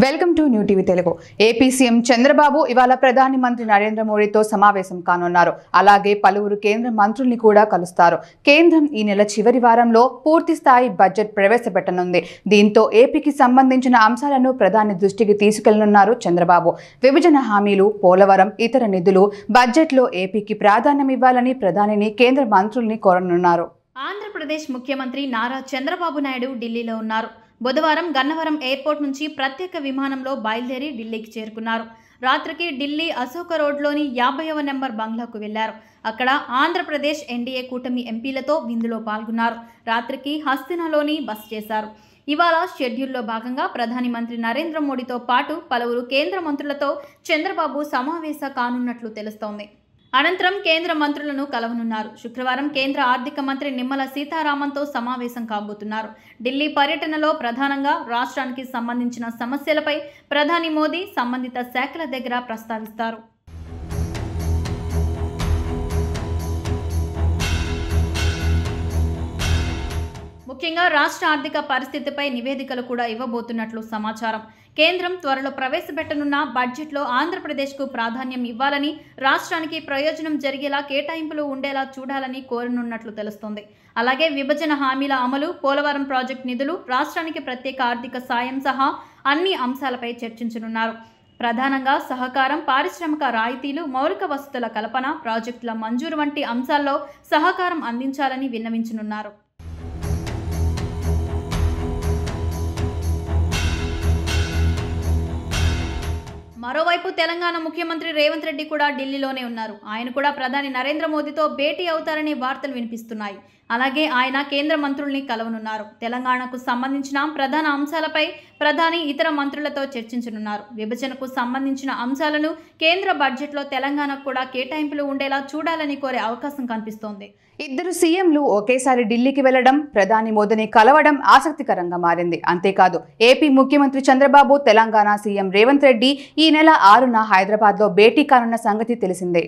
Welcome to new TV Telugu. AP CM Chandrababu ఇవాళ ప్రధాని మంత్రి నరేంద్ర మోడీతో సమావేశం కానున్నారు. అలాగే పలువురు కేంద్ర మంత్రుల్ని కూడా కలుస్తారు. కేంద్రం ఈ నెల చివరి వారంలో పూర్తి స్థాయి బడ్జెట్ ప్రవేశపెట్టనుంది. దీంతో ఏపీకి సంబంధించిన అంశాలను ప్రధాని దృష్టికి తీసుకెళ్లనున్నారు చంద్రబాబు. విభజన హామీలు, పోలవరం, ఇతర నిధులు బడ్జెట్లో ఏపీకి ప్రాధాన్యం ఇవ్వాలని ప్రధానిని కేంద్ర మంత్రుల్ని కోరనున్నారు. ఆంధ్రప్రదేశ్ ముఖ్యమంత్రి నారా చంద్రబాబు నాయుడు ఢిల్లీలో ఉన్నారు. బుధవారం గన్నవరం ఎయిర్పోర్ట్ నుంచి ప్రత్యేక విమానంలో బయలుదేరి ఢిల్లీకి చేరుకున్నారు. రాత్రికి ఢిల్లీ అశోక రోడ్లోని 50వ నెంబర్ బంగ్లాకు వెళ్లారు. అక్కడ ఆంధ్రప్రదేశ్ ఎన్డీఏ కూటమి ఎంపీలతో విందులో పాల్గొన్నారు. రాత్రికి హస్తినాలోని బస చేశారు. ఇవాళ షెడ్యూల్లో భాగంగా ప్రధాని మంత్రి నరేంద్ర మోడీతో పాటు పలువురు కేంద్ర మంత్రులతో చంద్రబాబు సమావేశ కానున్నట్లు తెలుస్తోంది. అనంతరం కేంద్ర మంత్రులను కలవనున్నారు. శుక్రవారం కేంద్ర ఆర్థిక మంత్రి నిమ్మల సీతారామన్తో సమావేశం కాబోతున్నారు. ఢిల్లీ పర్యటనలో ప్రధానంగా రాష్ట్రానికి సంబంధించిన సమస్యలపై ప్రధాని మోదీ సంబంధిత శాఖల దగ్గర ప్రస్తావిస్తారు. ముఖ్యంగా రాష్ట్ర ఆర్థిక పరిస్థితిపై నివేదికలు కూడా ఇవ్వబోతున్నట్లు సమాచారం. కేంద్రం త్వరలో ప్రవేశపెట్టనున్న బడ్జెట్లో ఆంధ్రప్రదేశ్కు ప్రాధాన్యం ఇవ్వాలని, రాష్ట్రానికి ప్రయోజనం జరిగేలా కేటాయింపులు ఉండేలా చూడాలని కోరనున్నట్లు తెలుస్తోంది. అలాగే విభజన హామీల అమలు, పోలవరం ప్రాజెక్టు నిధులు, రాష్ట్రానికి ప్రత్యేక ఆర్థిక సాయం సహా అన్ని అంశాలపై చర్చించనున్నారు. ప్రధానంగా సహకారం, పారిశ్రామిక రాయితీలు, మౌలిక వసతుల కల్పన, ప్రాజెక్టుల మంజూరు వంటి అంశాల్లో సహకారం అందించాలని విన్నవించనున్నారు. మరోవైపు తెలంగాణ ముఖ్యమంత్రి రేవంత్ రెడ్డి కూడా ఢిల్లీలోనే ఉన్నారు. ఆయన కూడా ప్రధాని నరేంద్ర మోదీతో భేటీ అవుతారనే వార్తలు వినిపిస్తున్నాయి. అలాగే ఆయన కేంద్ర మంత్రుల్ని కలవనున్నారు. తెలంగాణకు సంబంధించిన ప్రధాన అంశాలపై ప్రధాని ఇతర మంత్రులతో చర్చించనున్నారు. విభజనకు సంబంధించిన అంశాలను కేంద్ర బడ్జెట్లో తెలంగాణకు కూడా కేటాయింపులు ఉండేలా చూడాలని కోరే అవకాశం కనిపిస్తోంది. ఇద్దరు సీఎంలు ఒకేసారి ఢిల్లీకి వెళ్లడం, ప్రధాని మోదీని కలవడం ఆసక్తికరంగా మారింది. అంతేకాదు, ఏపీ ముఖ్యమంత్రి చంద్రబాబు, తెలంగాణ సీఎం రేవంత్ రెడ్డి ఈ నెల 6న హైదరాబాద్లో భేటీ కానున్న సంగతి తెలిసిందే.